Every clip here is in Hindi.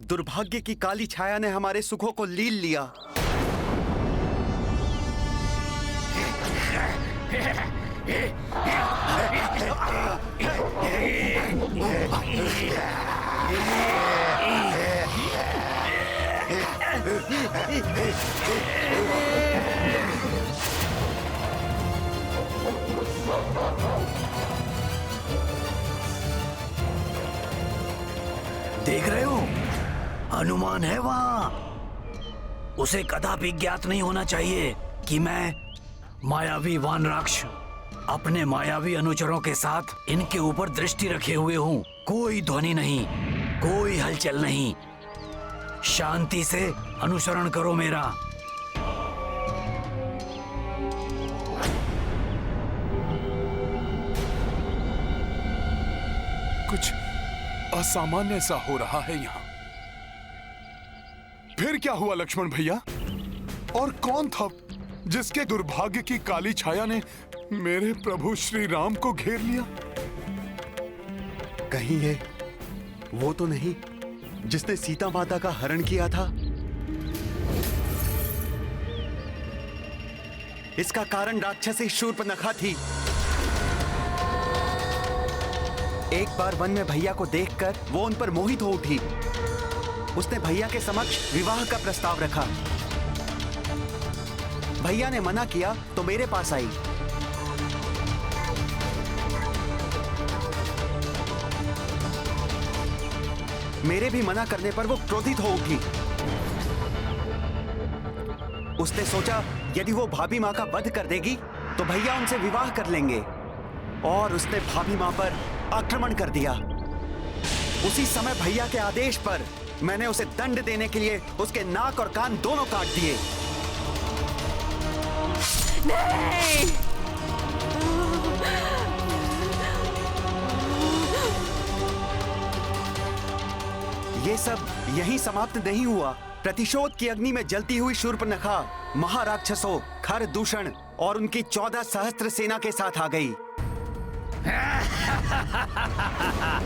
दुर्भाग्य की काली छाया ने हमारे सुखों को लील लिया। देख रहे हो, हनुमान है वहां। उसे कदापि ज्ञात नहीं होना चाहिए कि मैं मायावी वानराक्ष अपने मायावी अनुचरों के साथ इनके ऊपर दृष्टि रखे हुए हूँ। कोई ध्वनि नहीं, कोई हलचल नहीं। शांति से अनुसरण करो मेरा। कुछ असामान्य सा हो रहा है यहाँ। फिर क्या हुआ लक्ष्मण भैया? और कौन था जिसके दुर्भाग्य की काली छाया ने मेरे प्रभु श्री राम को घेर लिया? कहीं ये वो तो नहीं जिसने सीता माता का हरण किया था? इसका कारण राक्षसी शूर्पणखा थी। एक बार वन में भैया को देखकर वो उन पर मोहित हो उठी। उसने भैया के समक्ष विवाह का प्रस्ताव रखा। भैया ने मना किया तो मेरे पास आई। मेरे भी मना करने पर वो क्रोधित हो उठी। उसने सोचा यदि वो भाभी माँ का वध कर देगी तो भैया उनसे विवाह कर लेंगे, और उसने भाभी माँ पर आक्रमण कर दिया। उसी समय भैया के आदेश पर मैंने उसे दंड देने के लिए उसके नाक और कान दोनों काट दिए। नहीं! ये सब यहीं समाप्त नहीं हुआ। प्रतिशोध की अग्नि में जलती हुई शूर्पणखा महाराक्षसों खर दूषण और उनकी 14 सहस्त्र सेना के साथ आ गई।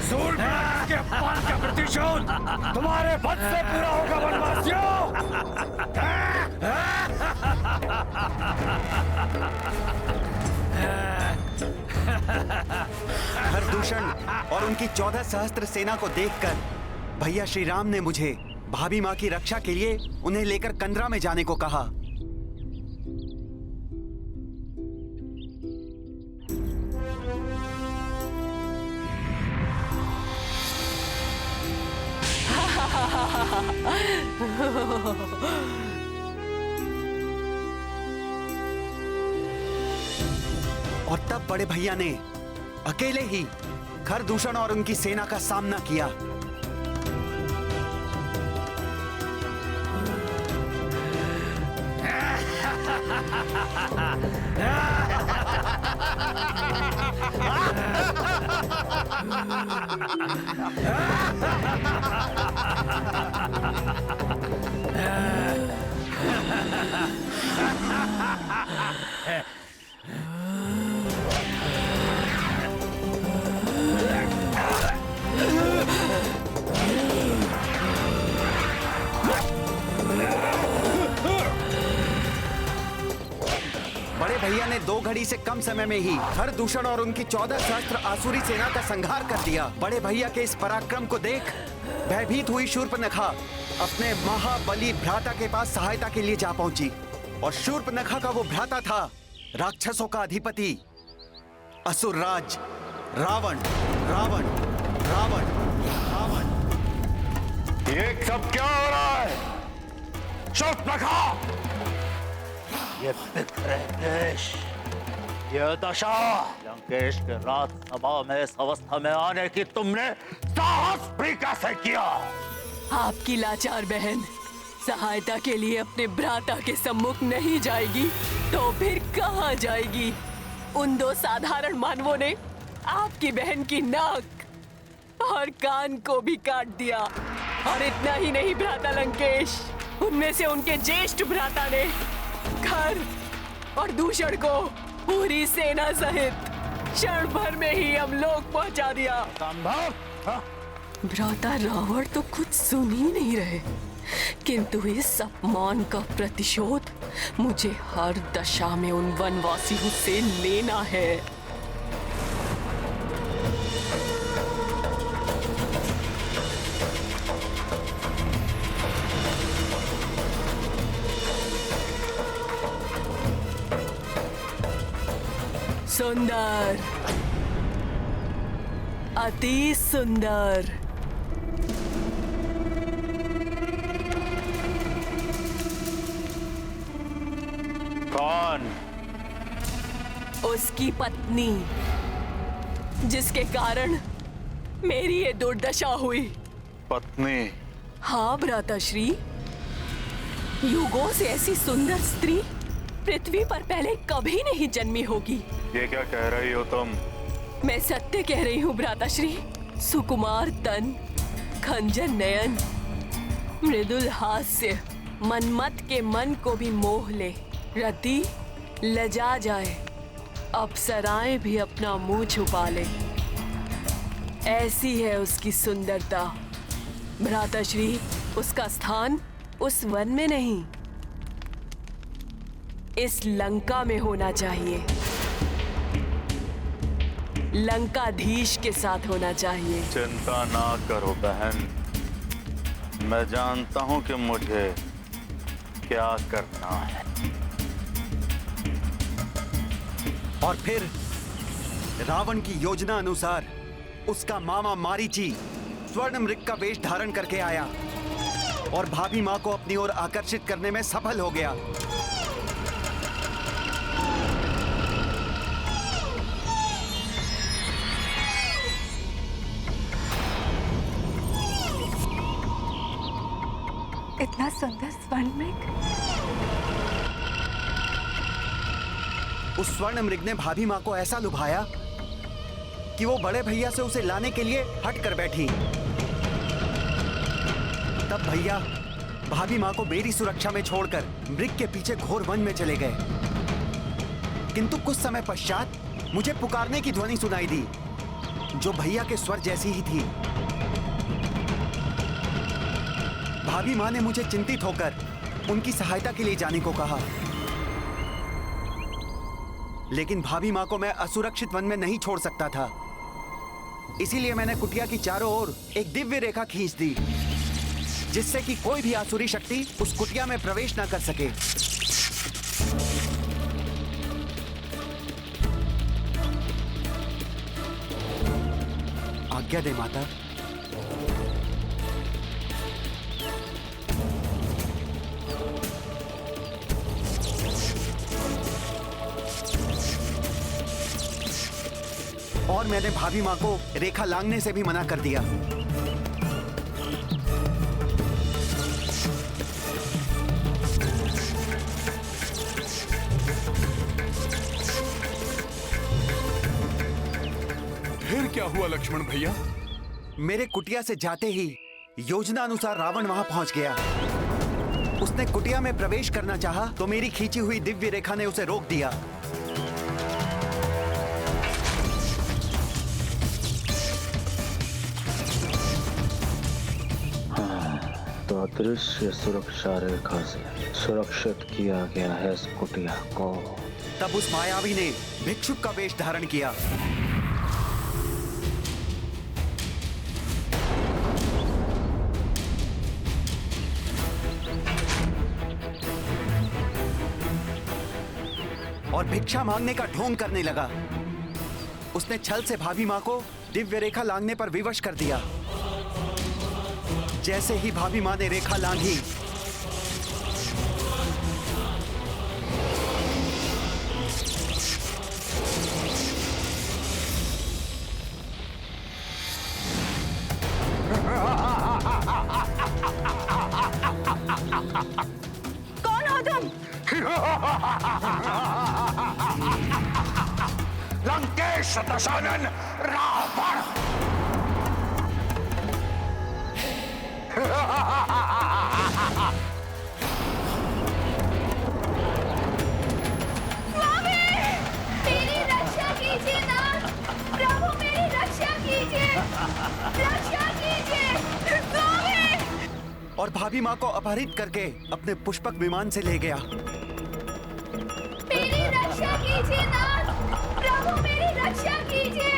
शूर्पणखा के अपमान का प्रतिशोध तुम्हारे वध से पूरा होगा वनवासियों। खरदूषण और उनकी 14 सहस्त्र सेना को देखकर भैया श्री राम ने मुझे भाभी माँ की रक्षा के लिए उन्हें लेकर कंदरा में जाने को कहा। और तब बड़े भैया ने अकेले ही खरदूषण और उनकी सेना का सामना किया। बड़े भैया ने 2 घड़ी से कम समय में ही खरदूषण और उनकी 14 सहस्त्र आसुरी सेना का संहार कर दिया। बड़े भैया के इस पराक्रम को देख भयभीत हुई शूर्पणखा अपने महाबली भ्राता के पास सहायता के लिए जा पहुंची। और शूर्पणखा का वो भ्राता था राक्षसों का अधिपति असुरराज रावण। रावण रावण रावण। ये सब क्या हो रहा है? शूर्पणखा, ये बिखरे देश, ये दशा, लंकेश के राजसभा में इस अवस्था में आने की तुमने साहस भी कैसे किया? आपकी लाचार बहन सहायता के लिए अपने भ्राता के सम्मुख नहीं जाएगी तो फिर कहाँ जाएगी? उन 2 साधारण मानवों ने आपकी बहन की नाक और कान को भी काट दिया। और इतना ही नहीं भ्राता लंकेश, उनमें से उनके ज्येष्ठ भ्राता ने खर और दूषण को पूरी सेना सहित क्षण भर में ही हम लोग पहुंचा दिया। संभव? हाँ? भ्राता रावण तो कुछ सुन ही नहीं रहे, किंतु इस अपमान का प्रतिशोध मुझे हर दशा में उन वनवासियों से लेना है। सुंदर, अति सुंदर। कौन? उसकी पत्नी, जिसके कारण मेरी ये दुर्दशा हुई। पत्नी? हाँ भ्राताश्री, युगों से ऐसी सुंदर स्त्री पृथ्वी पर पहले कभी नहीं जन्मी होगी। ये क्या कह रही हो तुम? मैं सत्य कह रही हूँ भ्राताश्री। सुकुमार तन, खंजर नयन, मृदुल हास्य, मनमत के मन को भी मोह ले, रति लजा जाए, अप्सराएं भी अपना मुंह छुपा ले, ऐसी है उसकी सुंदरता। भ्राताश्री, उसका स्थान उस वन में नहीं, इस लंका में होना चाहिए। लंकाधीश के साथ होना चाहिए। चिंता ना करो बहन, मैं जानता हूं कि मुझे क्या करना है। और फिर रावण की योजना अनुसार उसका मामा मारीची स्वर्ण मृग का वेश धारण करके आया और भाभी मां को अपनी ओर आकर्षित करने में सफल हो गया। इतना सुंदर स्वर्ण मृग। उस स्वर्ण मृग ने भाभी मां को ऐसा लुभाया कि वो बड़े भैया से उसे लाने के लिए हट कर बैठी। तब भैया भाभी मां को मेरी सुरक्षा में छोड़कर मृग के पीछे घोर वन में चले गए। किंतु कुछ समय पश्चात मुझे पुकारने की ध्वनि सुनाई दी, जो भैया के स्वर जैसी ही थी। भाभी मां ने मुझे चिंतित होकर उनकी सहायता के लिए जाने को कहा, लेकिन भाभी मां को मैं असुरक्षित वन में नहीं छोड़ सकता था। इसीलिए मैंने कुटिया की चारों ओर एक दिव्य रेखा खींच दी, जिससे कि कोई भी आसुरी शक्ति उस कुटिया में प्रवेश ना कर सके। आज्ञा दे माता। और मैंने भाभी मां को रेखा लांघने से भी मना कर दिया। फिर क्या हुआ लक्ष्मण भैया? मेरे कुटिया से जाते ही योजना अनुसार रावण वहां पहुंच गया। उसने कुटिया में प्रवेश करना चाहा तो मेरी खींची हुई दिव्य रेखा ने उसे रोक दिया। तो अदृश्य सुरक्षा रेखा से सुरक्षित किया गया है इस कुटिया को। तब उस मायावी ने भिक्षुक का वेश धारण किया। और भिक्षा मांगने का ढोंग करने लगा। उसने छल से भाभी मां को दिव्य रेखा लांघने पर विवश कर दिया। जैसे ही भाभी मां ने रेखा लांघी, कौन हो तुम? लंकेश दशानन रावण। स्वामी, मेरी रक्षा कीजिए ना। प्रभु मेरी रक्षा कीजिए, रक्षा कीजिए। भाभी माँ को अपहरित करके अपने पुष्पक विमान से ले गया। मेरी रक्षा कीजिए नाथ, प्रभु मेरी रक्षा कीजिए,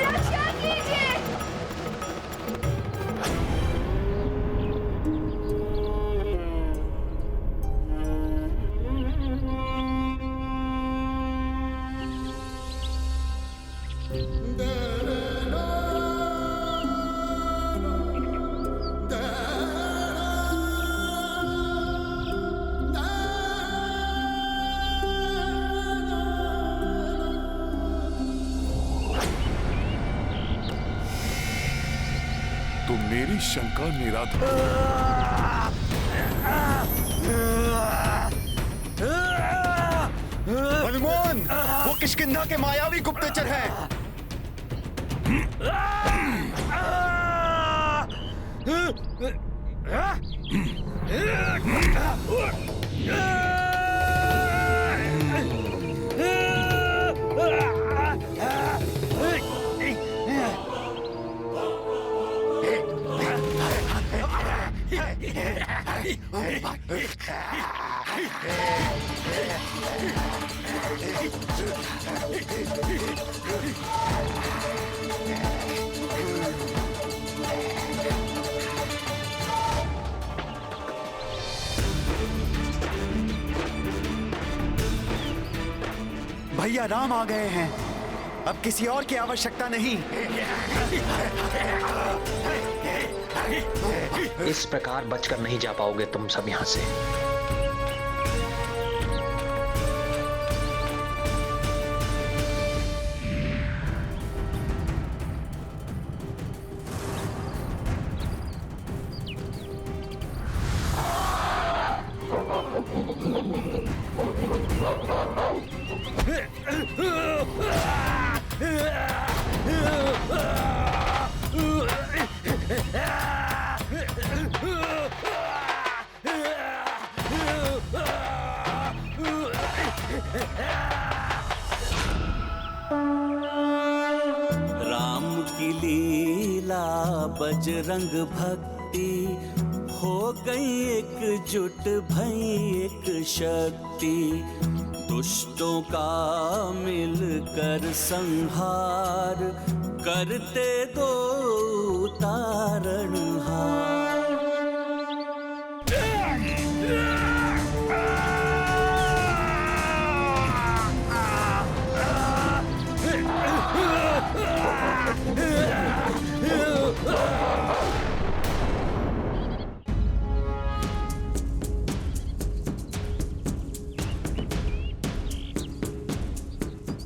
रक्षा कीजिए। तो मेरी शंका निराधार। हनुमान, वो किष्किंधा के मायावी गुप्तचर हैं। भैया राम आ गए हैं, अब किसी और की आवश्यकता नहीं। इस प्रकार बचकर नहीं जा पाओगे तुम सब यहां से। राम की लीला बजरंग भक्ति हो गई एकजुट भई एक शक्ति। दुष्टों का मिलकर संहार करते दो तारणहार।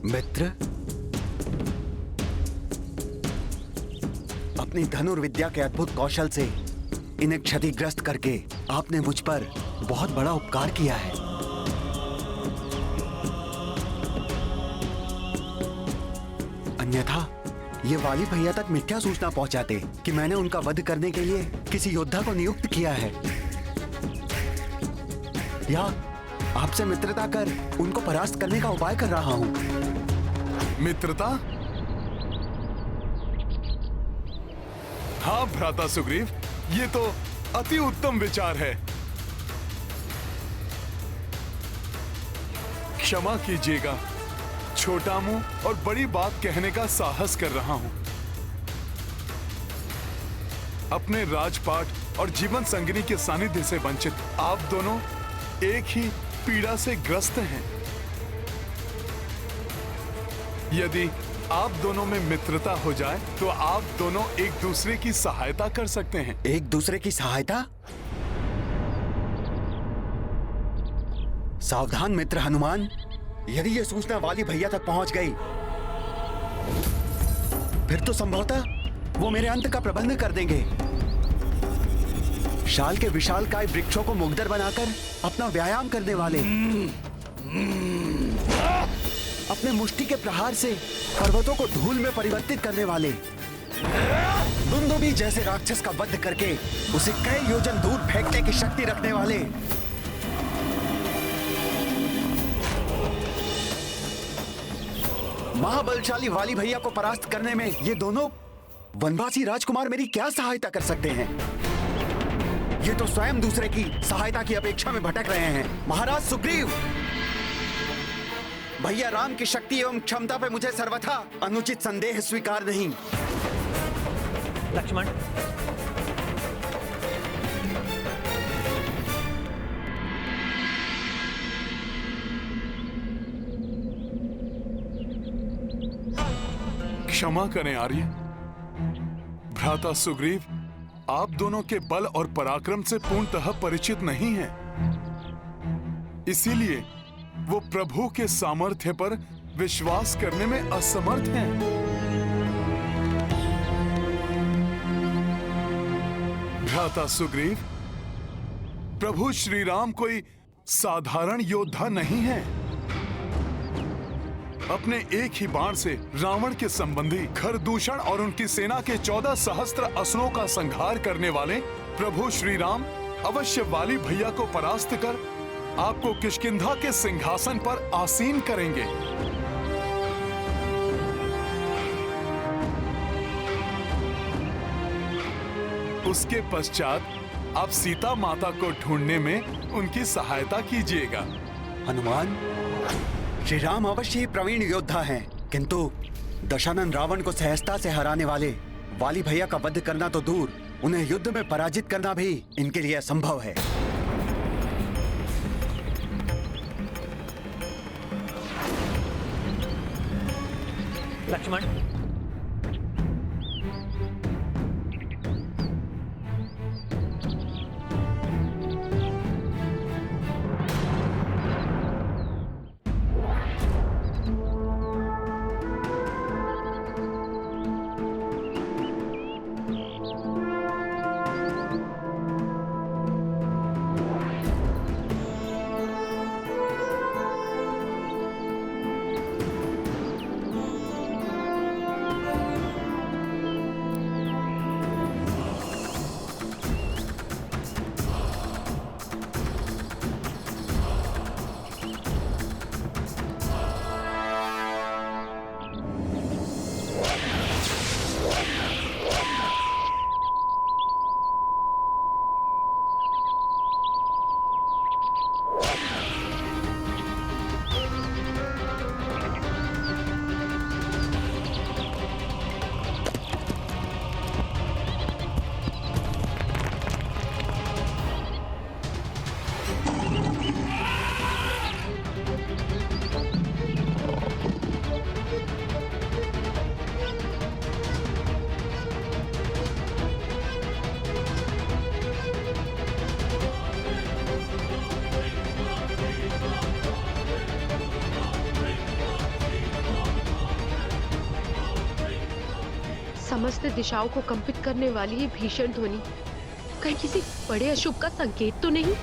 मित्र, अपनी धनुर्विद्या के अद्भुत कौशल से इन्हें क्षतिग्रस्त करके आपने मुझ पर बहुत बड़ा उपकार किया है। अन्यथा ये वाली भैया तक मिथ्या सूचना पहुंचाते कि मैंने उनका वध करने के लिए किसी योद्धा को नियुक्त किया है, या आपसे मित्रता कर उनको परास्त करने का उपाय कर रहा हूं। मित्रता? हाँ भ्राता सुग्रीव, ये तो अति उत्तम विचार है। क्षमा कीजिएगा, छोटा मुंह और बड़ी बात कहने का साहस कर रहा हूं। अपने राजपाट और जीवन संगिनी के सानिध्य से वंचित आप दोनों एक ही पीड़ा से ग्रस्त हैं। यदि आप दोनों में मित्रता हो जाए तो आप दोनों एक दूसरे की सहायता कर सकते हैं। एक दूसरे की सहायता? सावधान मित्र हनुमान, यदि यह सूचना वाली भैया तक पहुंच गई फिर तो संभवतः वो मेरे अंत का प्रबंध कर देंगे। शाल के विशालकाय वृक्षों को मुग्धर बनाकर अपना व्यायाम करने वाले, अपने मुष्टि के प्रहार से पर्वतों को धूल में परिवर्तित करने वाले, दुंदुभी जैसे राक्षस का वध करके उसे कई योजन दूर फेंकने की शक्ति रखने वाले, महाबलशाली वाली भैया को परास्त करने में ये दोनों वनवासी राजकुमार मेरी क्या सहायता कर सकते हैं? ये तो स्वयं दूसरे की सहायता की अपेक्षा में भटक रहे हैं। महाराज सुग्रीव, भैया राम की शक्ति एवं क्षमता पे मुझे सर्वथा अनुचित संदेह स्वीकार नहीं। लक्ष्मण, क्षमा करें आर्य। भ्राता सुग्रीव आप दोनों के बल और पराक्रम से पूर्णतः परिचित नहीं हैं। इसीलिए वो प्रभु के सामर्थ्य पर विश्वास करने में असमर्थ हैं। भ्राता सुग्रीव, प्रभु श्री राम कोई साधारण योद्धा नहीं है। अपने एक ही बाण से रावण के संबंधी खरदूषण और उनकी सेना के 14 सहस्त्र असुरों का संहार करने वाले प्रभु श्री राम अवश्य वाली भैया को परास्त कर आपको किष्किंधा के सिंहासन पर आसीन करेंगे। उसके पश्चात आप सीता माता को ढूंढने में उनकी सहायता कीजिएगा। हनुमान, श्री राम अवश्य ही प्रवीण योद्धा हैं, किंतु दशानन रावण को सहजता से हराने वाले वाली भैया का वध करना तो दूर, उन्हें युद्ध में पराजित करना भी इनके लिए असंभव है। लक्ष्मण, समस्त दिशाओं को कंपित करने वाली ये भीषण ध्वनि कहीं किसी बड़े अशुभ का संकेत तो नहीं?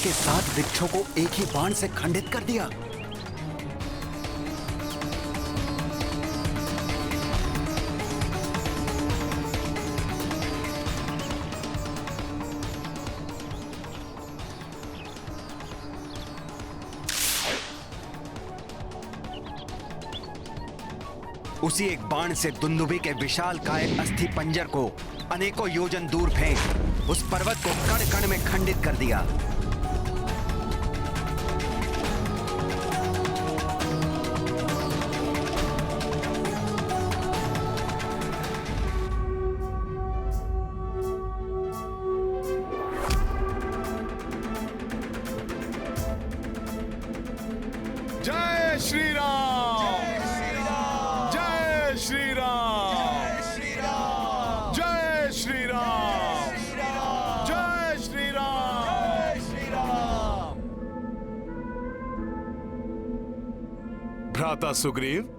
के 7 वृक्षों को एक ही बाण से खंडित कर दिया। उसी एक बाण से दुंदुभी के विशाल काय अस्थि पंजर को अनेकों योजन दूर फेंक उस पर्वत को कण कण में खंडित कर दिया। जय श्री राम, जय श्री राम, जय श्री राम, जय श्री राम। भ्राता सुग्रीव,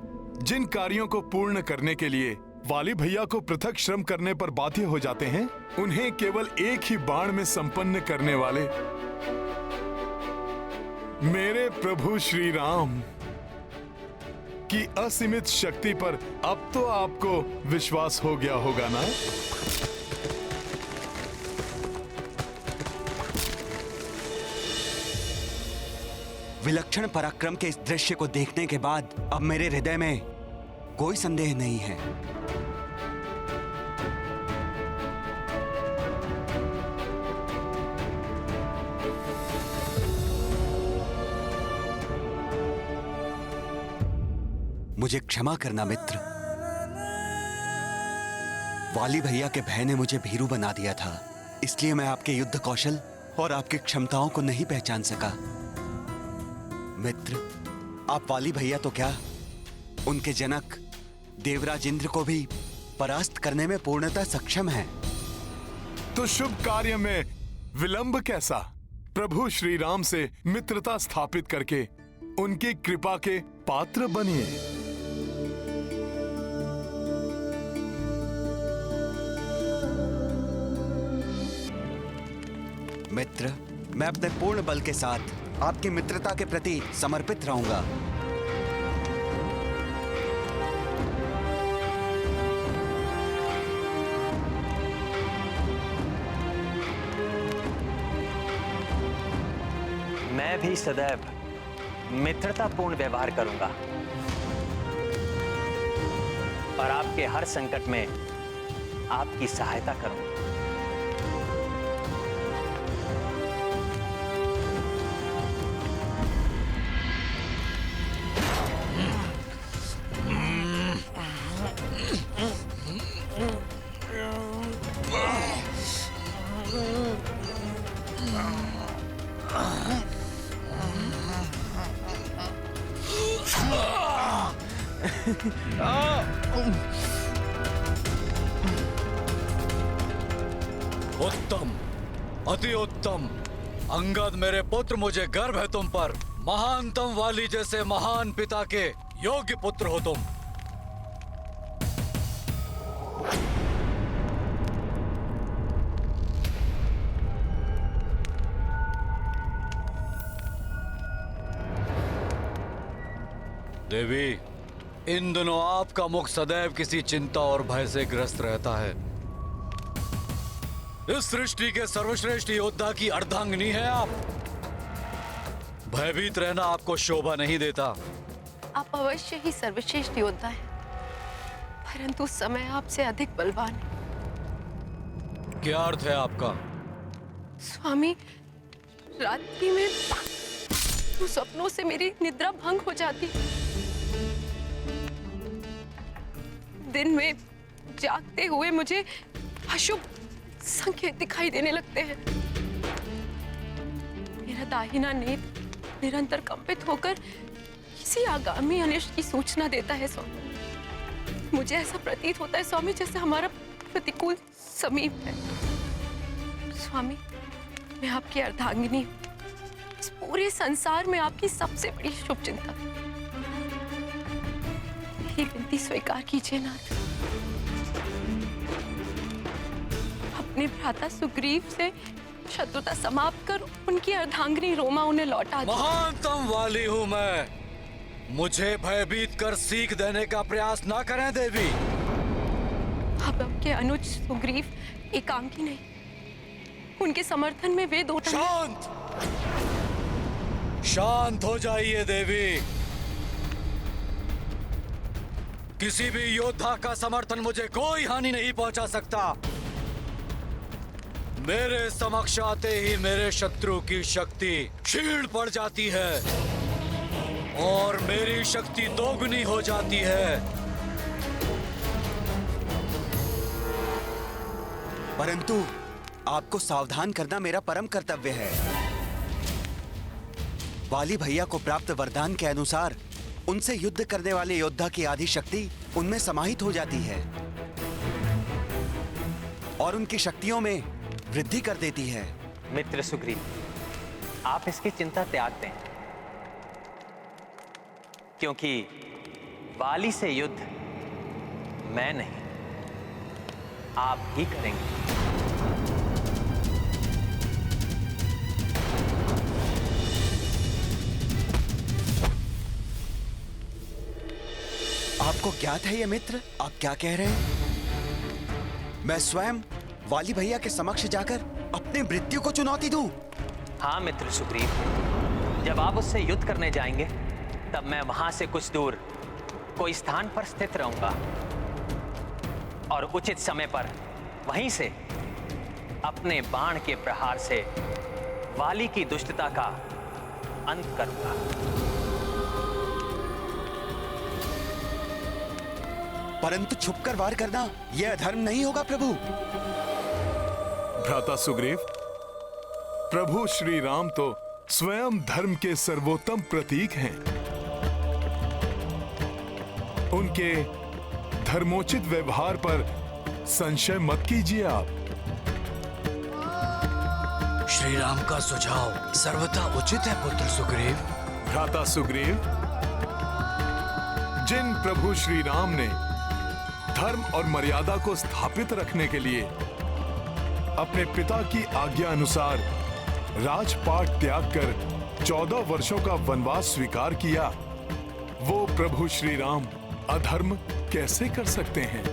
जिन कार्यों को पूर्ण करने के लिए वाली भैया को पृथक श्रम करने पर बाध्य हो जाते हैं, उन्हें केवल एक ही बाण में संपन्न करने वाले मेरे प्रभु श्री राम की असीमित शक्ति पर अब तो आपको विश्वास हो गया होगा ना? विलक्षण पराक्रम के इस दृश्य को देखने के बाद अब मेरे हृदय में कोई संदेह नहीं है। मुझे क्षमा करना मित्र। वाली भैया के भय ने मुझे भीरू बना दिया था, इसलिए मैं आपके युद्ध कौशल और आपकी क्षमताओं को नहीं पहचान सका। मित्र, आप वाली भैया तो क्या, उनके जनक देवराज इंद्र को भी परास्त करने में पूर्णतः सक्षम हैं। तो शुभ कार्य में विलंब कैसा? प्रभु श्री राम से मित्रता स्थापित करके उनकी कृपा के पात्र बनिए। मित्र, मैं अपने पूर्ण बल के साथ आपकी मित्रता के प्रति समर्पित रहूंगा। मैं भी सदैव मित्रतापूर्ण व्यवहार करूंगा और आपके हर संकट में आपकी सहायता करूंगा। उत्तम, अति उत्तम। अंगद मेरे पुत्र, मुझे गर्व है तुम पर। महानतम वाली जैसे महान पिता के योग्य पुत्र हो तुम। देवी, इन दिनों आपका मुख सदैव किसी चिंता और भय से ग्रस्त रहता है। इस सृष्टि के सर्वश्रेष्ठ योद्धा की अर्धांगिनी है आप। भयभीत रहना आपको शोभा नहीं देता। आप अवश्य ही सर्वश्रेष्ठ योद्धा हैं, परंतु उस समय आपसे अधिक बलवान है। क्या अर्थ है आपका? स्वामी, रात्रि में सपनों से मेरी निद्रा भंग हो जाती, दिन में जागते हुए मुझे अशुभ संकेत दिखाई देने लगते हैं। मेरा दाहिना नेत्र निरंतर कंपित होकर किसी आगामी अनिष्ट की सूचना देता है स्वामी। मुझे ऐसा प्रतीत होता है स्वामी जैसे हमारा प्रतिकूल समीप है। स्वामी, मैं आपकी अर्धांगिनी हूँ। इस पूरे संसार में आपकी सबसे बड़ी शुभ चिंता। मेरी विनती स्वीकार कीजिए नाथ। अपने भ्राता सुग्रीव से शत्रुता समाप्त कर उनकी अर्धांगिनी रोमा उन्हें लौटा दे। महानतम वाली हूँ मैं, मुझे भयभीत कर सीख देने का प्रयास ना करें देवी। अब आपके अनुज सुग्रीव एकांकी नहीं, उनके समर्थन में वे दो शांत शांत हो जाइए देवी। किसी भी योद्धा का समर्थन मुझे कोई हानि नहीं पहुंचा सकता। मेरे समक्ष आते ही मेरे शत्रु की शक्ति क्षीण पड़ जाती है और मेरी शक्ति दोगुनी हो जाती है। परंतु आपको सावधान करना मेरा परम कर्तव्य है। वाली भैया को प्राप्त वरदान के अनुसार उनसे युद्ध करने वाले योद्धा की आदि शक्ति उनमें समाहित हो जाती है और उनकी शक्तियों में वृद्धि कर देती है। मित्र सुग्रीव, आप इसकी चिंता त्याग दें, क्योंकि वाली से युद्ध मैं नहीं, आप ही करेंगे। आपको ज्ञात है ये मित्र, आप क्या कह रहे हैं? मैं स्वयं वाली भैया के समक्ष जाकर अपनी मृत्यु को चुनौती दूं? हाँ मित्र सुग्रीव, जब आप उससे युद्ध करने जाएंगे तब मैं वहां से कुछ दूर कोई स्थान पर स्थित रहूंगा और उचित समय पर वहीं से अपने बाण के प्रहार से वाली की दुष्टता का अंत करूंगा। परंतु छुपकर वार करना यह अधर्म नहीं होगा प्रभु। भ्राता सुग्रीव, प्रभु श्री राम तो स्वयं धर्म के सर्वोत्तम प्रतीक हैं। उनके धर्मोचित व्यवहार पर संशय मत कीजिए आप। श्री राम का सुझाव सर्वथा उचित है पुत्र सुग्रीव। भ्राता सुग्रीव, जिन प्रभु श्री राम ने धर्म और मर्यादा को स्थापित रखने के लिए अपने पिता की आज्ञा अनुसार राजपाट त्याग कर 14 वर्षों का वनवास स्वीकार किया, वो प्रभु श्री राम अधर्म कैसे कर सकते हैं?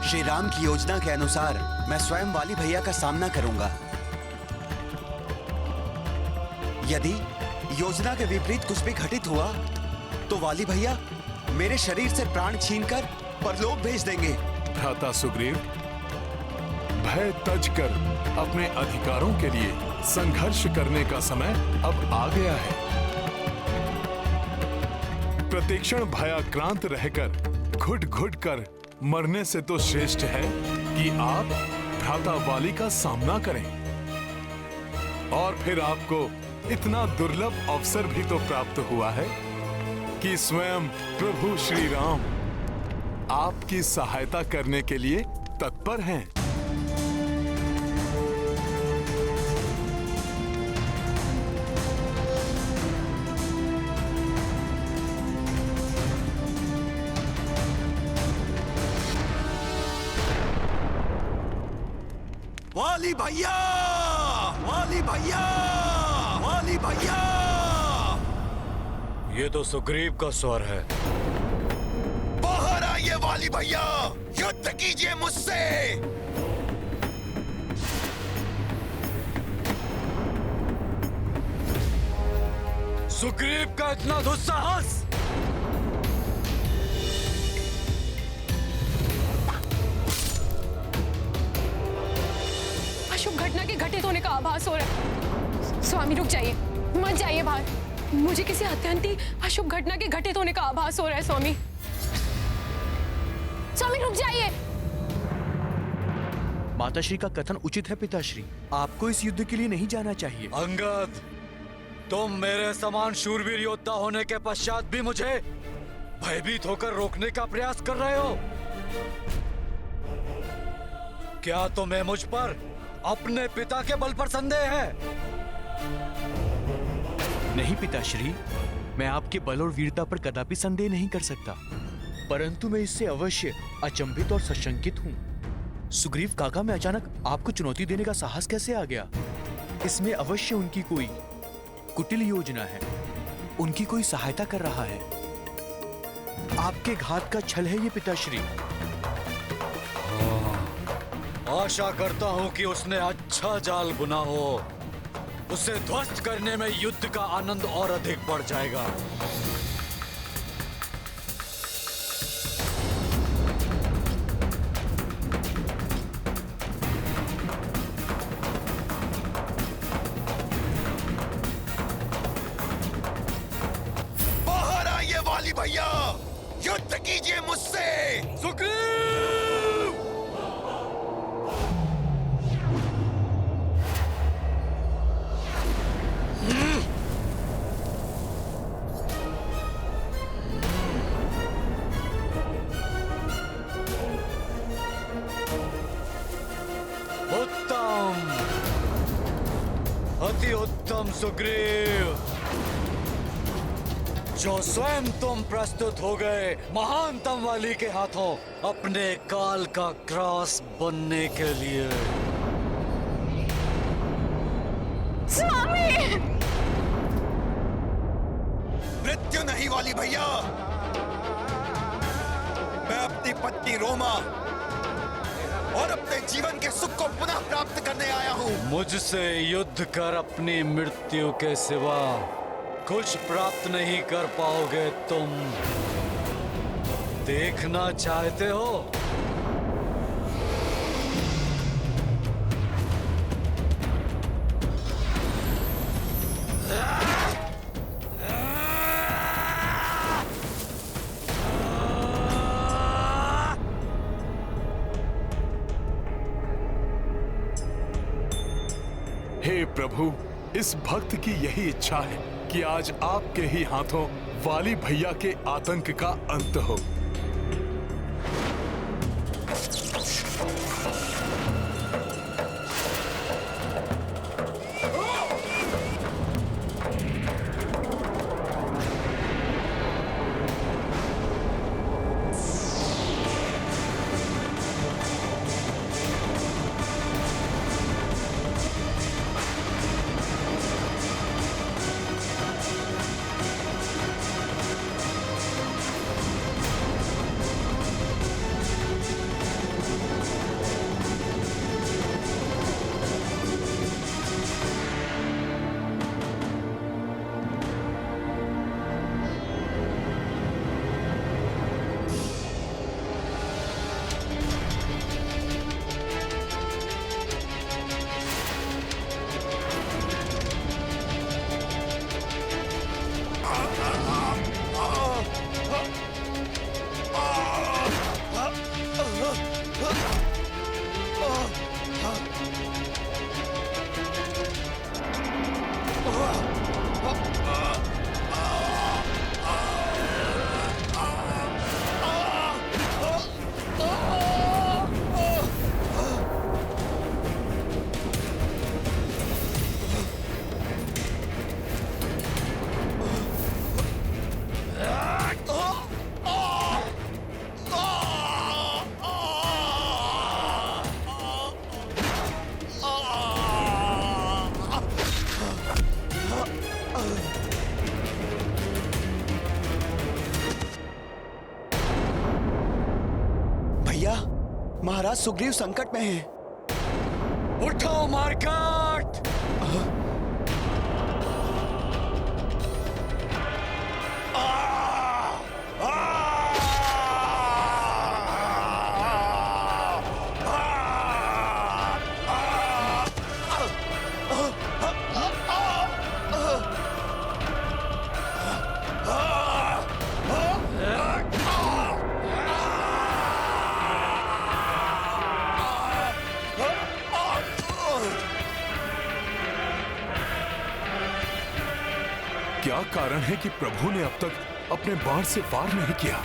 श्री राम की योजना के अनुसार मैं स्वयं वाली भैया का सामना करूंगा। यदि योजना के विपरीत कुछ भी घटित हुआ तो वाली भैया मेरे शरीर से प्राण छीनकर परलोक भेज देंगे। भ्राता सुग्रीव, भय तज कर अपने अधिकारों के लिए संघर्ष करने का समय अब आ गया है। प्रतिक्षण भयाक्रांत रहकर घुट घुट कर मरने से तो श्रेष्ठ है कि आप भ्राता वाली का सामना करें। और फिर आपको इतना दुर्लभ अवसर भी तो प्राप्त हुआ है कि स्वयं प्रभु श्री राम आपकी सहायता करने के लिए तत्पर हैं। वाली भैया, वाली भैया, वाली भैया। ये तो सुग्रीव का स्वर है। बाहर आइए वाली भैया, युद्ध कीजिए मुझसे। सुग्रीव का इतना दुस्साहस! अशुभ घटना के घटित होने का आभास हो रहा है। स्वामी रुक जाइए, मत जाइए बाहर। मुझे किसी अत्यंत अशुभ घटना के घटित होने का आभास हो रहा है। स्वामी, स्वामी रुक जाइए। माताश्री का कथन उचित है पिताश्री, आपको इस युद्ध के लिए नहीं जाना चाहिए। अंगद, तुम मेरे समान शूरवीर योद्धा होने के पश्चात भी मुझे भयभीत होकर रोकने का प्रयास कर रहे हो। क्या तुम्हें मुझ पर अपने पिता के बल पर संदेह है? नहीं पिताश्री, मैं आपके बल और वीरता पर कदापि संदेह नहीं कर सकता। परंतु मैं इससे अवश्य अचंभित और सशंकित हूँ। सुग्रीव काका में अचानक आपको चुनौती देने का साहस कैसे आ गया? इसमें अवश्य उनकी कोई कुटिल योजना है, उनकी कोई सहायता कर रहा है। आपके घात का छल है ये पिताश्री। आशा करता हूँ कि उसने अच्छा जाल बुना हो। उसे ध्वस्त करने में युद्ध का आनंद और अधिक बढ़ जाएगा। बाहर आइए वाली भैया, युद्ध कीजिए मुझसे। सुग्रीव! उत्तम, अति उत्तम सुग्रीव। जो स्वयं तुम प्रस्तुत हो गए महानतम वाली के हाथों अपने काल का क्रॉस बनने के लिए। स्वामी! मृत्यु नहीं वाली भैया, मैं अपनी पत्नी रोमा और अपने जीवन के सुख को पुनः प्राप्त करने आया हूँ। मुझसे युद्ध कर अपनी मृत्यु के सिवा कुछ प्राप्त नहीं कर पाओगे तुम। देखना चाहते हो? हे प्रभु, इस भक्त की यही इच्छा है कि आज आपके ही हाथों वाली भैया के आतंक का अंत हो। महाराज सुग्रीव संकट में हैं। उठो मार्कट! क्या कारण है कि प्रभु ने अब तक अपने बाण से वार नहीं किया?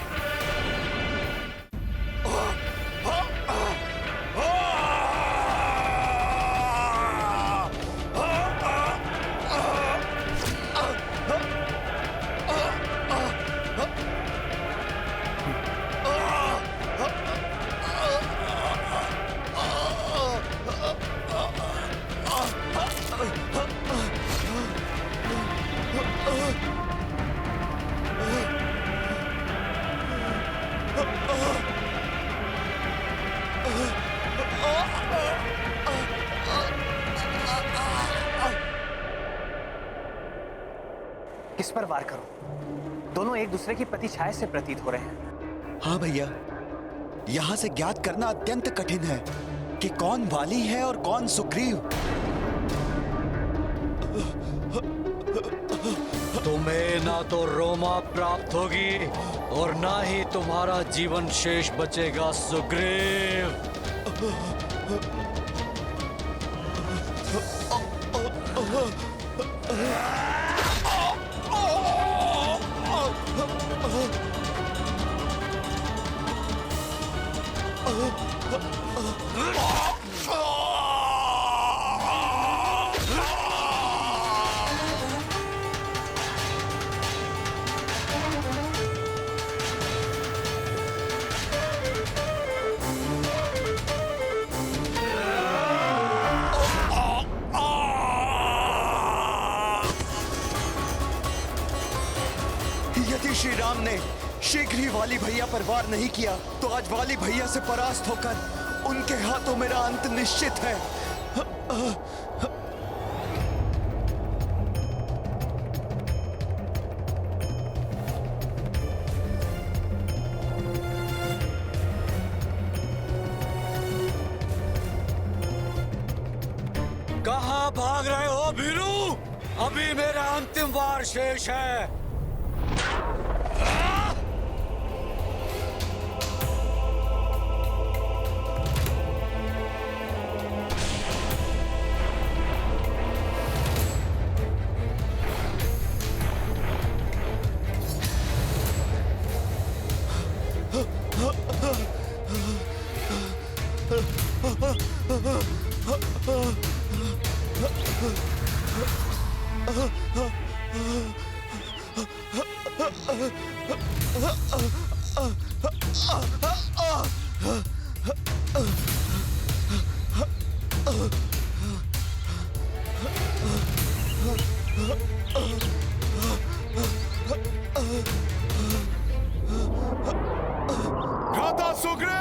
किस पर वार करूं? दोनों एक दूसरे की प्रतिछाया से प्रतीत हो रहे हैं। हाँ भैया, यहाँ से ज्ञात करना अत्यंत कठिन है कि कौन वाली है और कौन सुग्रीव। तुम्हें ना तो रोमा प्राप्त होगी और ना ही तुम्हारा जीवन शेष बचेगा सुग्रीव। यदि श्री राम ने शीघ्र ही वाली भैया पर वार नहीं किया तो आज वाली भैया से परास्त होकर उनके हाथों मेरा अंत निश्चित है। कहाँ भाग रहे हो भीरू? अभी मेरा अंतिम वार शेष है। भ्राता सुग्रीव!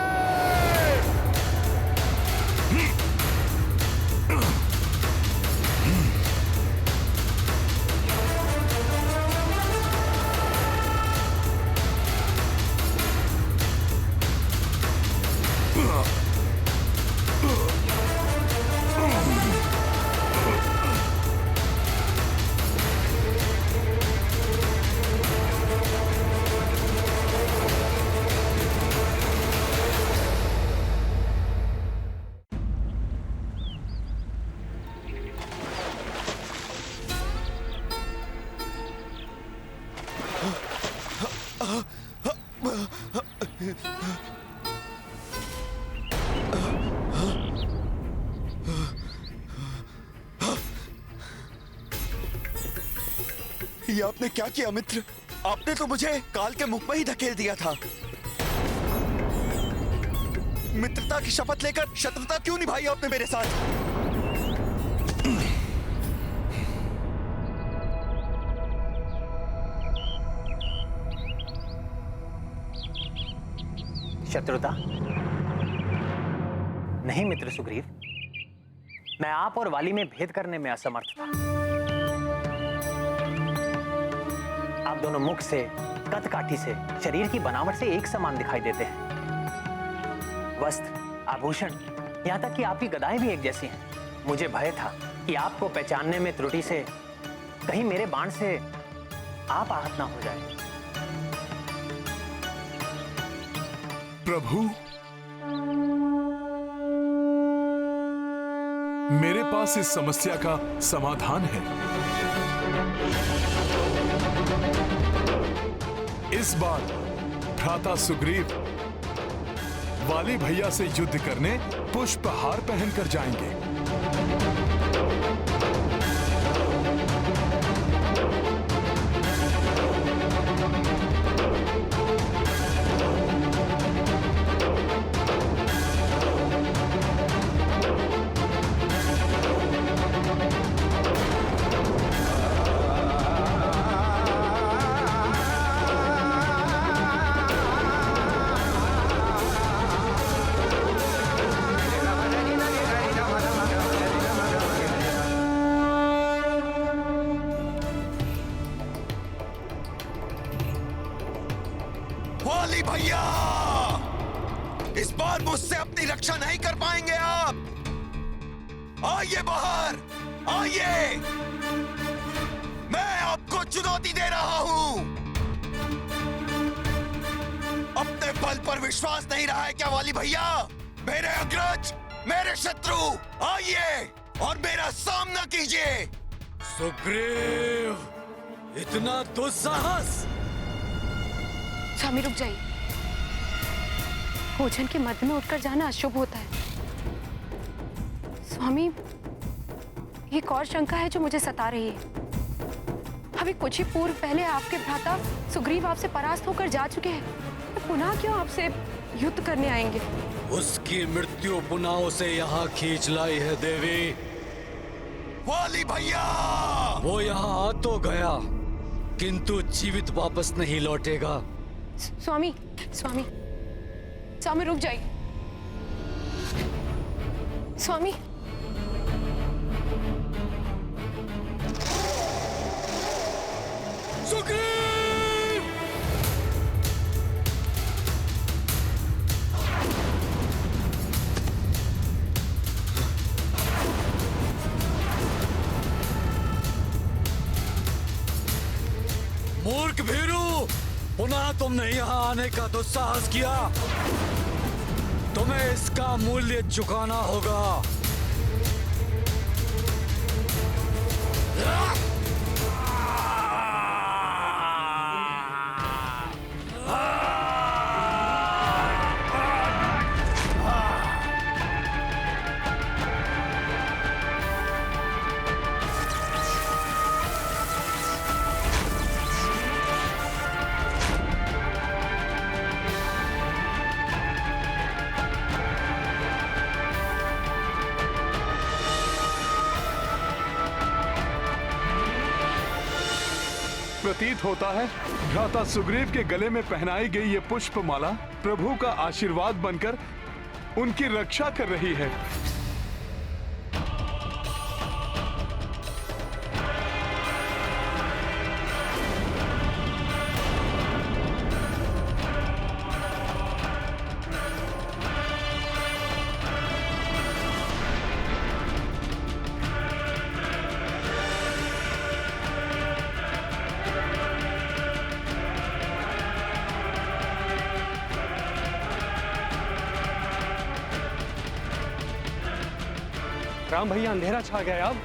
ये आपने क्या किया मित्र? आपने तो मुझे काल के मुख में ही धकेल दिया था। मित्रता की शपथ लेकर शत्रुता क्यों निभाई आपने मेरे साथ? शत्रुता? नहीं मित्र सुग्रीव, मैं आप और वाली में भेद करने में असमर्थ था। आप दोनों मुख से, कद काठी से, शरीर की बनावट से एक समान दिखाई देते हैं। वस्त्र, आभूषण, यहाँ तक कि आपकी गदाएं भी एक जैसी हैं। मुझे भय था कि आपको पहचानने में त्रुटि से कहीं मेरे बाण से आप आहत ना हो जाए। प्रभु, मेरे पास इस समस्या का समाधान है। इस बार भ्राता सुग्रीव वाली भैया से युद्ध करने पुष्पहार पहनकर जाएंगे। नहीं कर पाएंगे आप। आइए बाहर, आइए। मैं आपको चुनौती दे रहा हूं। अपने बल पर विश्वास नहीं रहा है क्या वाली भैया? मेरे अग्रज, मेरे शत्रु, आइए और मेरा सामना कीजिए। सुग्रीव, इतना दुस्साहस! स्वामी रुक जाइए। भोजन के मध्य में उठकर जाना अशुभ होता है। स्वामी, एक और शंका है जो मुझे सता रही है। अभी कुछ ही पूर्व पहले आपके भ्राता सुग्रीव आपसे परास्त होकर जा चुके हैं, तो पुनः क्यों आपसे युद्ध करने आएंगे? उसकी मृत्यु पुनः उसे यहाँ खींच लाई है देवी। वाली भैया, वो यहाँ आ तो गया, किंतु जीवित वापस नहीं लौटेगा। स्वामी, स्वामी, स्वामी रुक जाइए। स्वामी, सुग्रीव! मूर्ख भीरू, पुनः तुमने यहाँ आने का दुस्साहस किया। तुम्हें इसका मूल्य चुकाना होगा। प्रतीत होता है भ्राता सुग्रीव के गले में पहनाई गई ये पुष्पमाला प्रभु का आशीर्वाद बनकर उनकी रक्षा कर रही है। राम भैया, अंधेरा छा गया अब।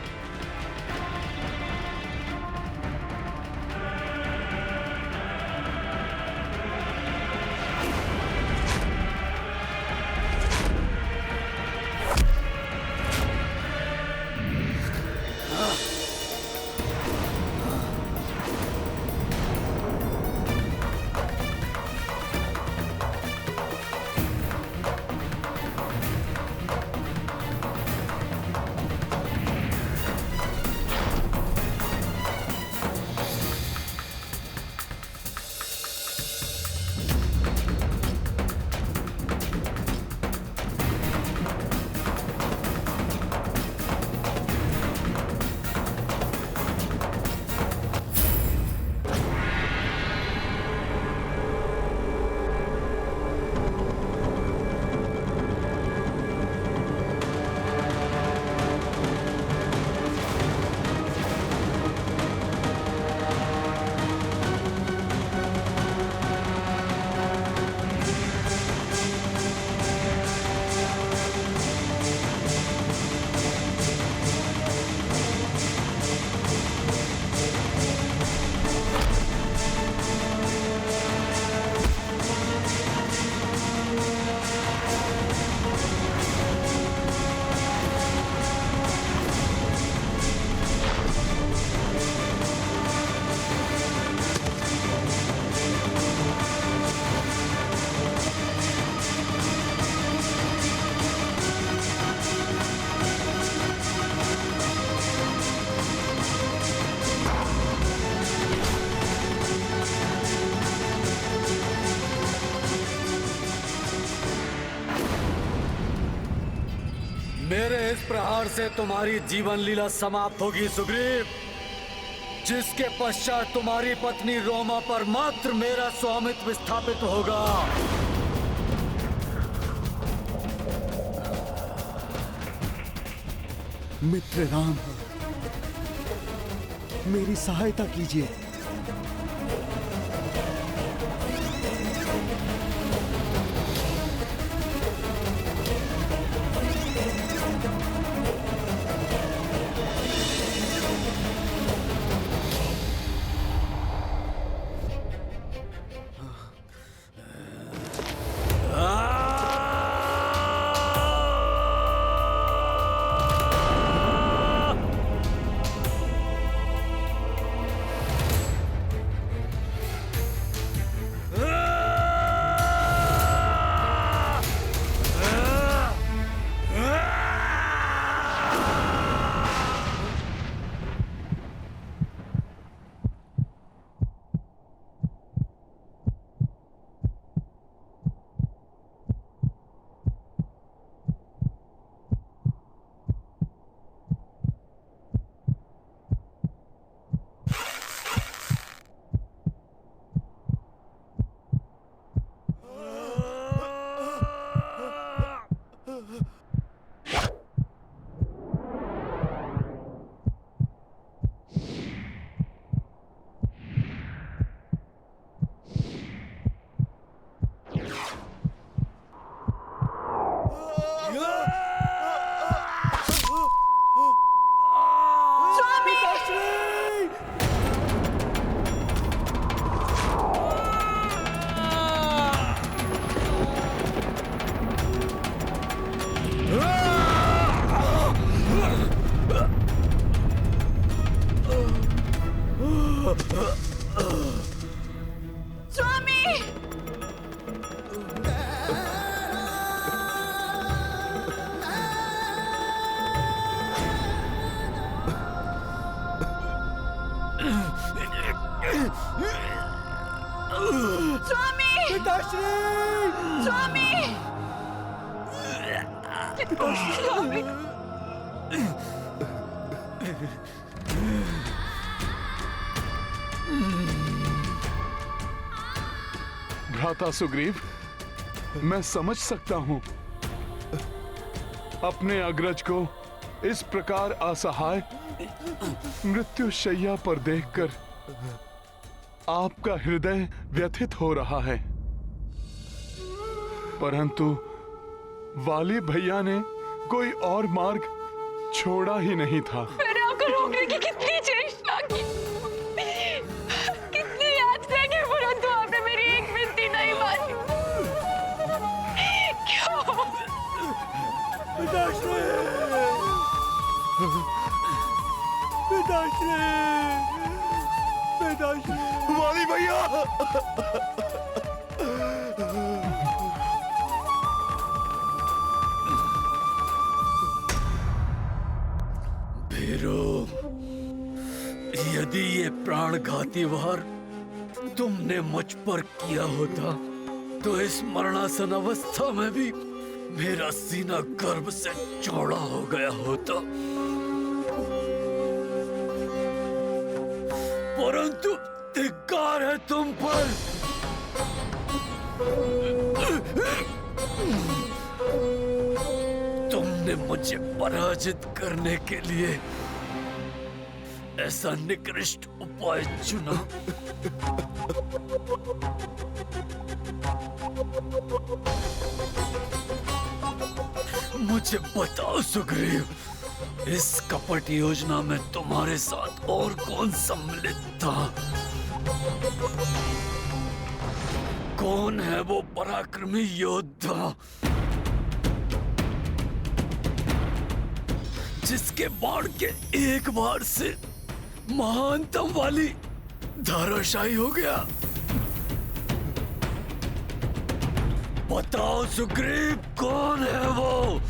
मेरे इस प्रहार से तुम्हारी जीवन लीला समाप्त होगी सुग्रीव, जिसके पश्चात तुम्हारी पत्नी रोमा पर मात्र मेरा स्वामित्व स्थापित होगा। मित्र राम, मेरी सहायता कीजिए। भ्राता सुग्रीव, मैं समझ सकता हूं। अपने अग्रज को इस प्रकार असहाय मृत्यु शैया पर देखकर आपका हृदय व्यथित हो रहा है, परंतु वाली भैया ने कोई और मार्ग छोड़ा ही नहीं था। मैंने आपको रोकने की कितनी चेष्टा की, कितनी याचना की, परंतु आपने मेरी एक विनती नहीं मानी। क्यों? पिताश्री! पिताश्री! पिताश्री! वाली भैया! यदि ये प्राणघाती वार तुमने मुझ पर किया होता तो इस मरणासन अवस्था में भी मेरा सीना गर्व से चौड़ा हो गया होता, परंतु धिक्कार है तुम पर। तुमने मुझे पराजित करने के लिए ऐसा निकृष्ट उपाय चुना। मुझे बताओ सुग्रीव, इस कपट योजना में तुम्हारे साथ और कौन सम्मिलित था? कौन है वो पराक्रमी योद्धा जिसके बाण के एक बार से महानतम वाली धराशायी हो गया? बताओ सुग्रीव, कौन है वो?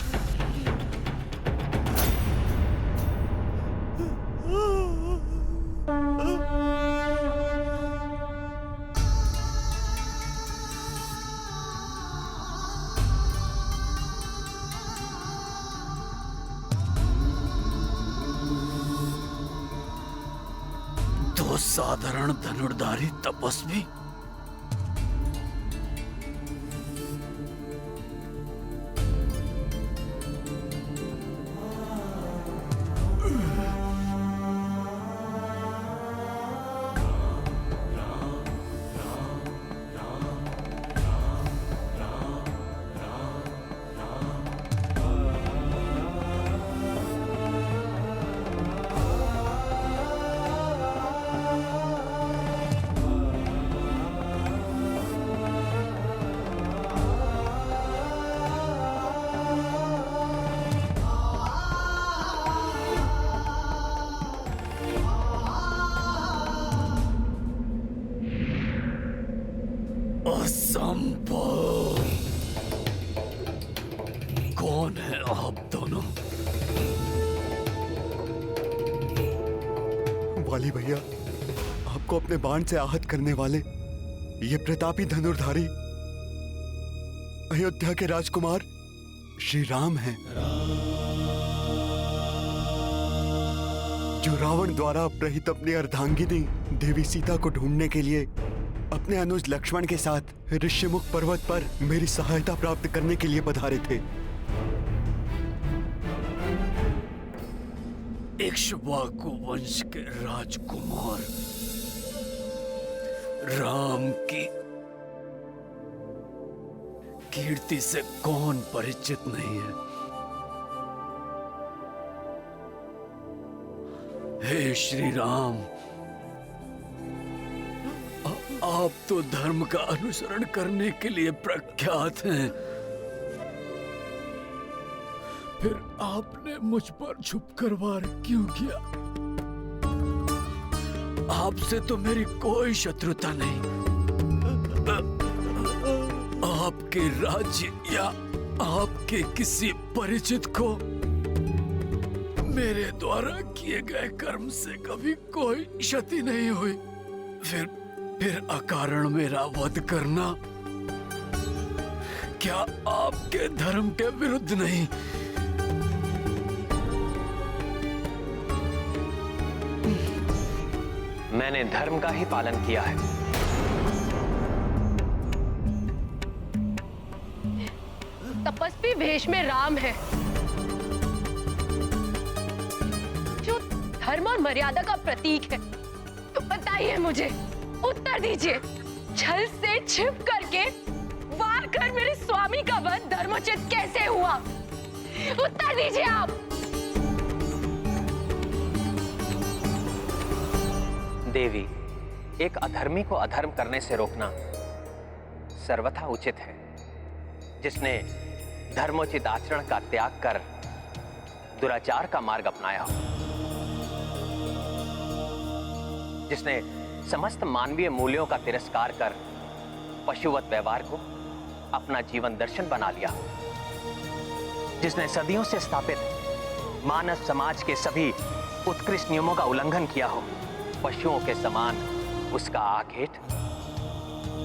तो साधारण धनुर्धारी तपस्वी? हैं आप दोनों? वाली भैया, आपको अपने बाण से आहत करने वाले ये प्रतापी धनुर्धारी अयोध्या के राजकुमार श्री राम हैं, जो रावण द्वारा अपहृत अपनी अर्धांगिनी देवी सीता को ढूंढने के लिए अपने अनुज लक्ष्मण के साथ ऋष्यमुख पर्वत पर मेरी सहायता प्राप्त करने के लिए पधारे थे। इक्ष्वाकु वंश के राजकुमार राम की कीर्ति से कौन परिचित नहीं है? हे श्री राम, आप तो धर्म का अनुसरण करने के लिए प्रख्यात हैं, फिर आपने मुझ पर छुपकर वार क्यों किया? आपसे तो मेरी कोई शत्रुता नहीं। आपके राज्य या आपके किसी परिचित को मेरे द्वारा किए गए कर्म से कभी कोई क्षति नहीं हुई, फिर अकारण मेरा वध करना क्या आपके धर्म के विरुद्ध नहीं? मैंने धर्म का ही पालन किया है। तपस्वी वेश में राम है, जो धर्म और मर्यादा का प्रतीक है। तो बताइए मुझे, उत्तर दीजिए, छल से छिप करके वार कर मेरे स्वामी का वध धर्मोचित कैसे हुआ? उत्तर दीजिए आप। देवी, एक अधर्मी को अधर्म करने से रोकना सर्वथा उचित है। जिसने धर्मोचित आचरण का त्याग कर दुराचार का मार्ग अपनाया हो, जिसने समस्त मानवीय मूल्यों का तिरस्कार कर पशुवत व्यवहार को अपना जीवन दर्शन बना लिया, जिसने सदियों से स्थापित मानव समाज के सभी उत्कृष्ट नियमों का उल्लंघन किया हो, पशुओं के समान उसका आघेट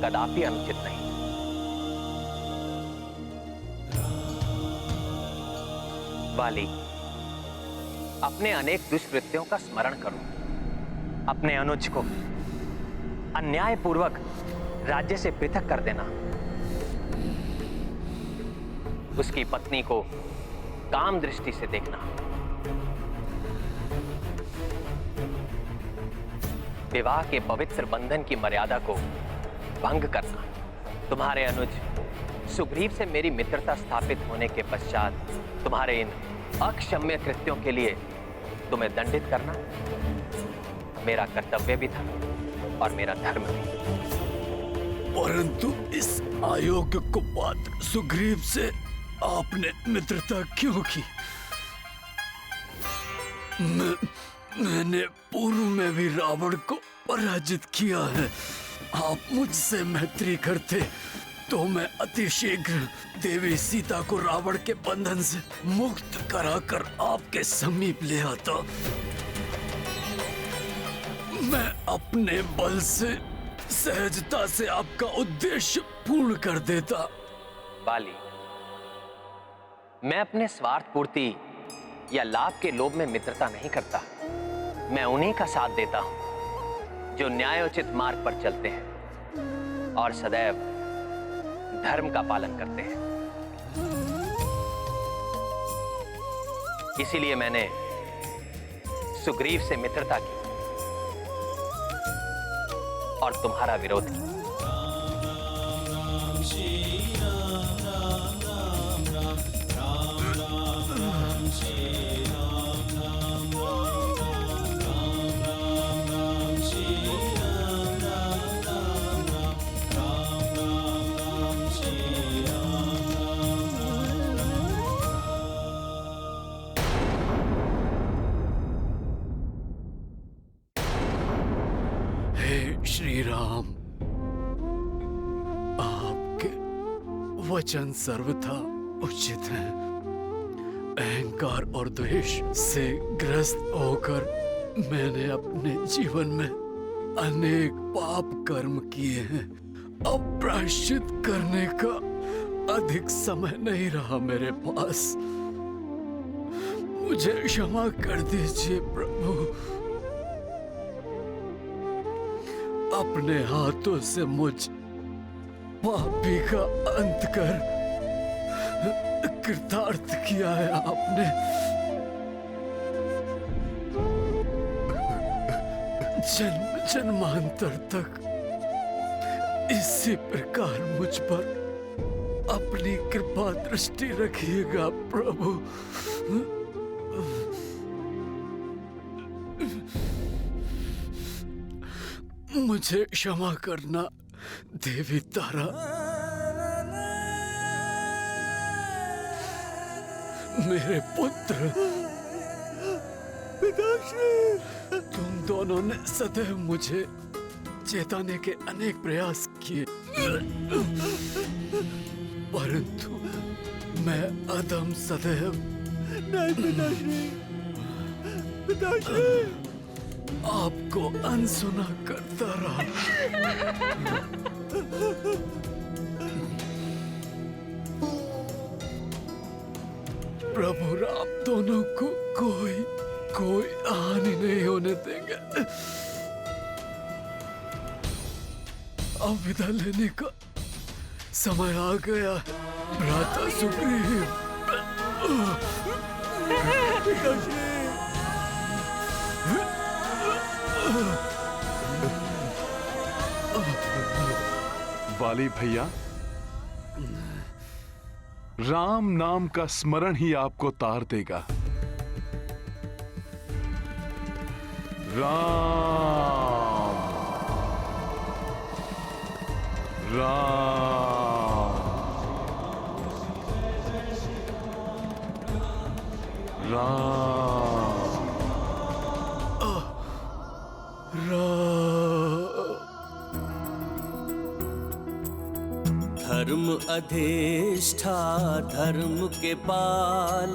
कदापि अनुचित नहीं। वाली, अपने अनेक दुष्कृत्यों का स्मरण करो। अपने अनुज को अन्यायपूर्वक राज्य से पृथक कर देना, उसकी पत्नी को काम दृष्टि से देखना, विवाह के पवित्र बंधन की मर्यादा को भंग करना, तुम्हारे अनुज सुग्रीव से मेरी मित्रता स्थापित होने के पश्चात तुम्हारे इन अक्षम्य कृत्यों के लिए तुम्हें दंडित करना मेरा कर्तव्य भी था और मेरा धर्म भी। परंतु इस अयोग्य कुपात्र सुग्रीव से आपने मित्रता क्यों की? मैंने पूर्व में भी रावण को पराजित किया है। आप मुझसे मैत्री करते तो मैं अतिशीघ्र देवी सीता को रावण के बंधन से मुक्त कराकर आपके समीप ले आता। मैं अपने बल से सहजता से आपका उद्देश्य पूर्ण कर देता। बाली, मैं अपने स्वार्थ पूर्ति या लाभ के लोभ में मित्रता नहीं करता। मैं उन्हीं का साथ देता हूं जो न्यायोचित मार्ग पर चलते हैं और सदैव धर्म का पालन करते हैं। इसीलिए मैंने सुग्रीव से मित्रता की और तुम्हारा विरोध किया। श्री राम, आपके वचन सर्वथा उचित हैं। अहंकार और द्वेष से ग्रस्त होकर मैंने अपने जीवन में अनेक पाप कर्म किए हैं। अब प्रायश्चित करने का अधिक समय नहीं रहा मेरे पास। मुझे क्षमा कर दीजिए प्रभु। अपने हाथों से मुझ पापी का अंत कर कृतार्थ किया है आपने। जन्म जन्मांतर तक इसी प्रकार मुझ पर अपनी कृपा दृष्टि रखिएगा प्रभु। मुझे क्षमा करना देवी तारा। मेरे पुत्र, पिताश्री, तुम दोनों ने सदैव मुझे चेताने के अनेक प्रयास किए, परंतु मैं अधम सदैव नहीं पिताश्री, पिताश्री आपको अनसुना करता रहा। प्रभु राम दोनों को कोई हानि नहीं होने देंगे। अब विदा लेने का समय आ गया है। भ्राता सुग्रीव, वाली भैया, राम नाम का स्मरण ही आपको तार देगा। राम राम धर्म अधिष्ठा धर्म के पाल,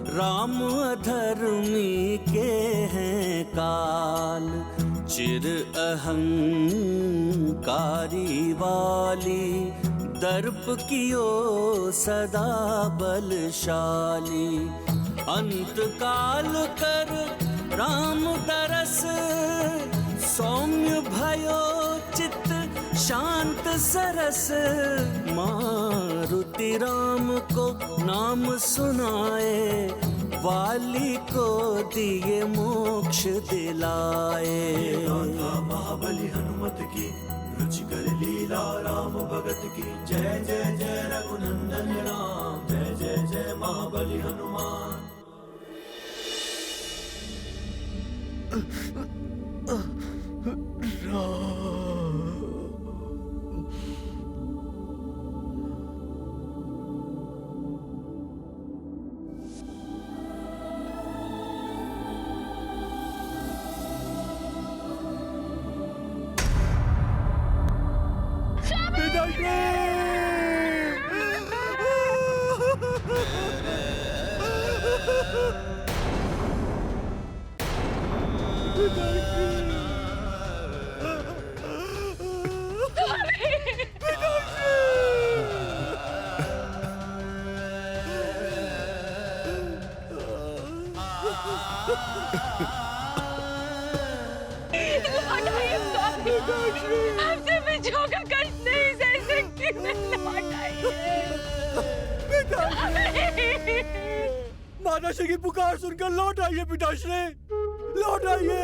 राम अधर्मी के हैं काल। चिर अहंकारी वाली, दर्प कियो सदा बलशाली। अंत काल कर राम दरस, सौम्य भयो चित्त शांत सरस। मारुति राम को नाम सुनाए, वाली को दिए मोक्ष दिलाए। महाबली हनुमत की रुचिकर लीला, राम भगत की जय जय जय रघुनंदन राम। जय जय जय महाबली हनुमान। आपसे मैं झोंका कष्ट नहीं सह सकती। माताश्री की पुकार सुनकर लौट आइए पिताश्री, लौट आइए।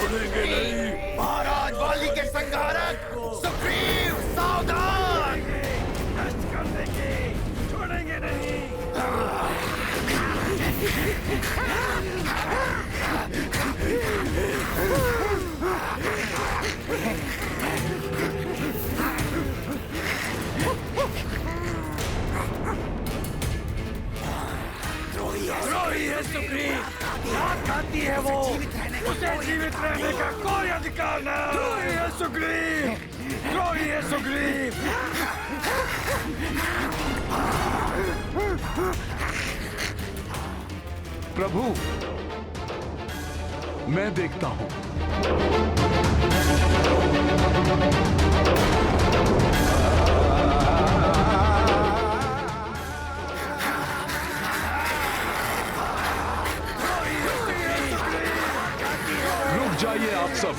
छोड़ेंगे नहीं। महाराज वाली के संहारक सुग्रीव सावधान। नष्ट कर देंगे, छोड़ेंगे नहीं। जीवित रहने का कोई अधिकार नहीं। द्रोही है सुग्रीव, द्रोही है सुग्रीव। प्रभु, मैं देखता हूं। रुक जाइए आप सब,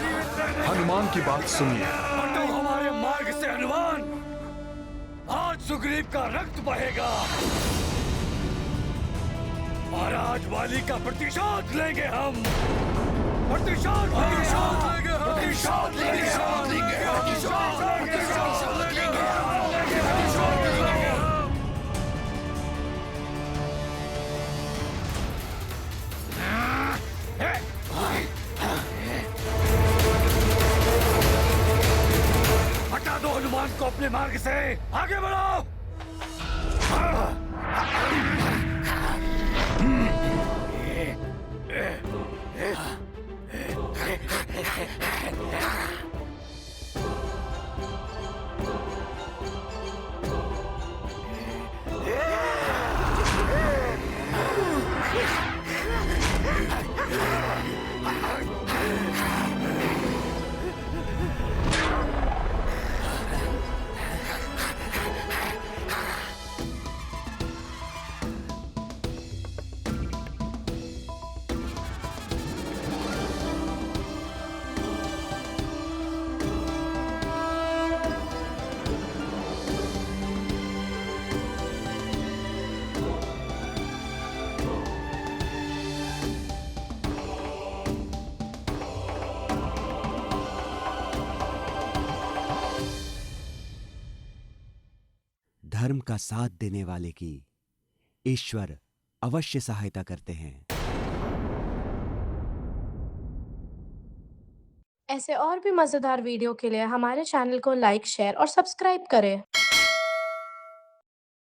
हनुमान की बात सुनिए। हटो हमारे मार्ग से हनुमान, आज सुग्रीव का रक्त बहेगा। महाराज वाली का प्रतिशोध लेंगे हम। प्रतिशोध लेंगे, प्रतिशोध लेंगे। हटा दो हनुमान को अपने मार्ग से, आगे बढ़ो। धर्म का साथ देने वाले की ईश्वर अवश्य सहायता करते हैं। ऐसे और भी मजेदार वीडियो के लिए हमारे चैनल को लाइक, शेयर और सब्सक्राइब करें।